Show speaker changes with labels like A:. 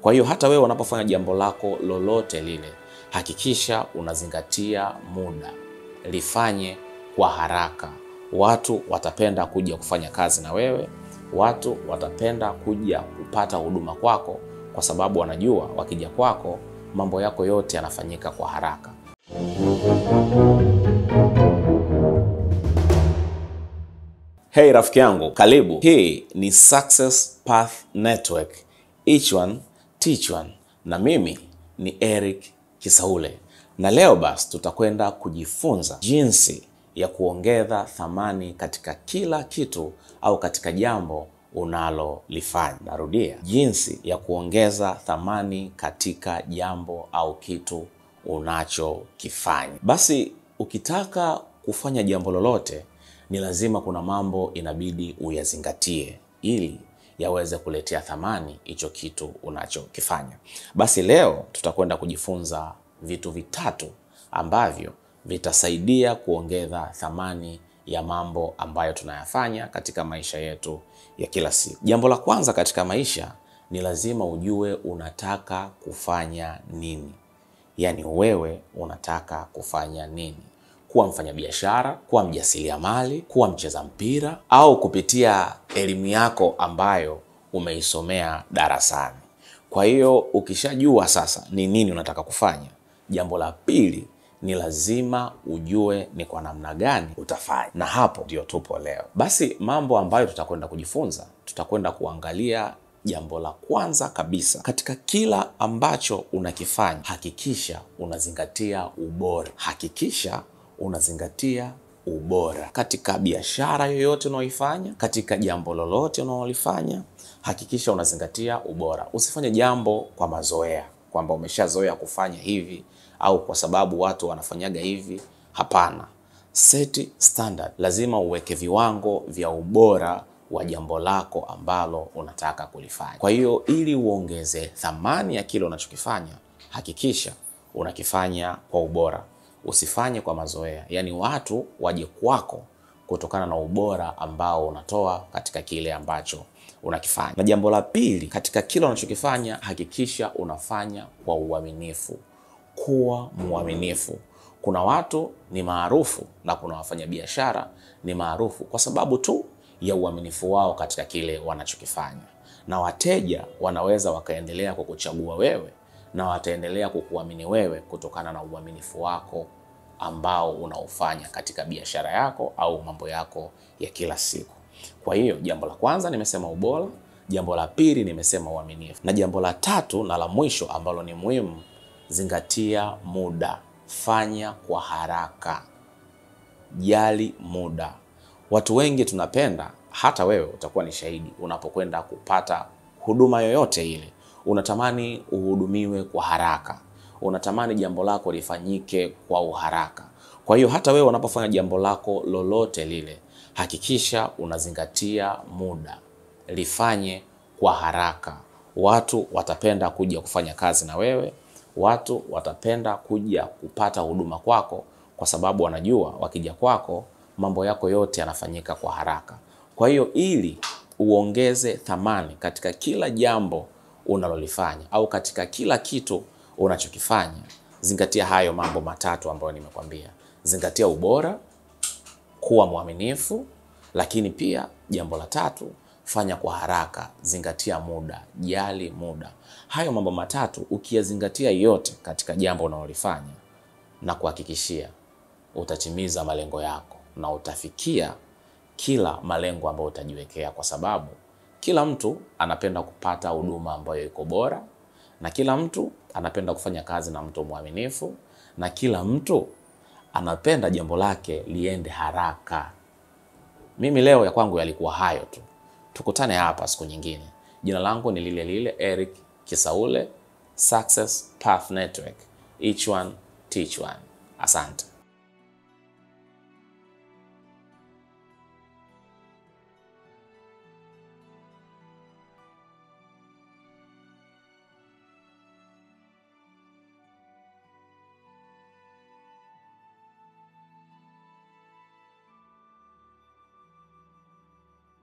A: Kwa hiyo hata wewe unapofanya jambo lako lolote lile, hakikisha unazingatia muda. Lifanye kwa haraka. Watu watapenda kuja kufanya kazi na wewe. Watu watapenda kuja kupata huduma kwako kwa sababu wanajua wakija kwako mambo yako yote yanafanyika kwa haraka. Hey rafiki yangu, karibu. Hii ni Success Path Network. Each one, teach one. Na mimi ni Eric Kisaule. Na leo basi tutakwenda kujifunza jinsi ya kuongeza thamani katika kila kitu au katika jambo unalolifanya. Narudia, jinsi ya kuongeza thamani katika jambo au kitu unachokifanya. Basi ukitaka kufanya jambo lolote, ni lazima kuna mambo inabidi uyazingatie ili yaweze kuletea thamani hicho kitu unachokifanya. Basi leo tutakwenda kujifunza vitu vitatu ambavyo vitasaidia kuongeza thamani ya mambo ambayo tunayafanya katika maisha yetu ya kila siku. Jambo la kwanza katika maisha ni lazima ujue unataka kufanya nini. Yaani wewe unataka kufanya nini? Kuwa mfanyabiashara, kuwa mjasiriamali, kuwa mcheza mpira, au kupitia elimu yako ambayo umeisomea darasani. Kwa hiyo ukishajua sasa ni nini unataka kufanya, jambo la pili ni lazima ujue ni kwa namna gani utafanya. Na hapo ndio tupo leo. Basi mambo ambayo tutakwenda kujifunza, tutakwenda kuangalia jambo la kwanza kabisa. Katika kila ambacho unakifanya, hakikisha unazingatia ubora. Hakikisha unazingatia ubora. Katika biashara yoyote unaoifanya, katika jambo lolote unaolifanya, hakikisha unazingatia ubora. Usifanye jambo kwa mazoea, kwamba umeshazoea kufanya hivi au kwa sababu watu wanafanyaga hivi. Hapana. Set standard. Lazima uweke viwango vya ubora wa jambo lako ambalo unataka kulifanya. Kwa hiyo ili uongeze thamani ya kile unachokifanya, hakikisha unakifanya kwa ubora. Usifanye kwa mazoea. Yaani watu waje kwako kutokana na ubora ambao unatoa katika kile ambacho unakifanya. Na jambo la pili, katika kile unachokifanya, hakikisha unafanya kwa uaminifu. Kuwa mwaminifu. Kuna watu ni maarufu na kuna wafanyabiashara ni maarufu kwa sababu tu ya uaminifu wao katika kile wanachokifanya. Na wateja wanaweza wakaendelea kukuchagua wewe na wataendelea kukuamini wewe kutokana na uaminifu wako ambao unaufanya katika biashara yako au mambo yako ya kila siku. Kwa hiyo jambo la kwanza nimesema ubora, jambo la pili nimesema uaminifu, na jambo la tatu na la mwisho ambalo ni muhimu, zingatia muda. Fanya kwa haraka. Jali muda. Watu wengi tunapenda, hata wewe utakuwa ni shahidi, unapokwenda kupata huduma yoyote ile, unatamani uhudumiwe kwa haraka. Unatamani jambo lako lifanyike kwa uharaka. Kwa hiyo hata wewe unapofanya jambo lako lolote lile, hakikisha unazingatia muda. Lifanye kwa haraka. Watu watapenda kuja kufanya kazi na wewe. Watu watapenda kuja kupata huduma kwako kwa sababu wanajua wakija kwako mambo yako yote yanafanyika kwa haraka. Kwa hiyo ili uongeze thamani katika kila jambo unalolifanya au katika kila kitu unachokifanya, zingatia hayo mambo matatu ambayo nimekwambia. Zingatia ubora, kuwa mwaminifu, lakini pia jambo la tatu, fanya kwa haraka. Zingatia muda, jali muda. Hayo mambo matatu ukiyazingatia yote katika jambo unalolifanya, na kuhakikishia utatimiza malengo yako na utafikia kila malengo ambayo utajiwekea, kwa sababu kila mtu anapenda kupata huduma ambayo iko bora, na kila mtu anapenda kufanya kazi na mtu mwaminifu, na kila mtu anapenda jambo lake liende haraka. Mimi leo ya kwangu yalikuwa hayo tu. Tukutane hapa siku nyingine. Jina langu ni lile lile, Eric Kisaule, Success Path Network. Each one, teach one. Asante.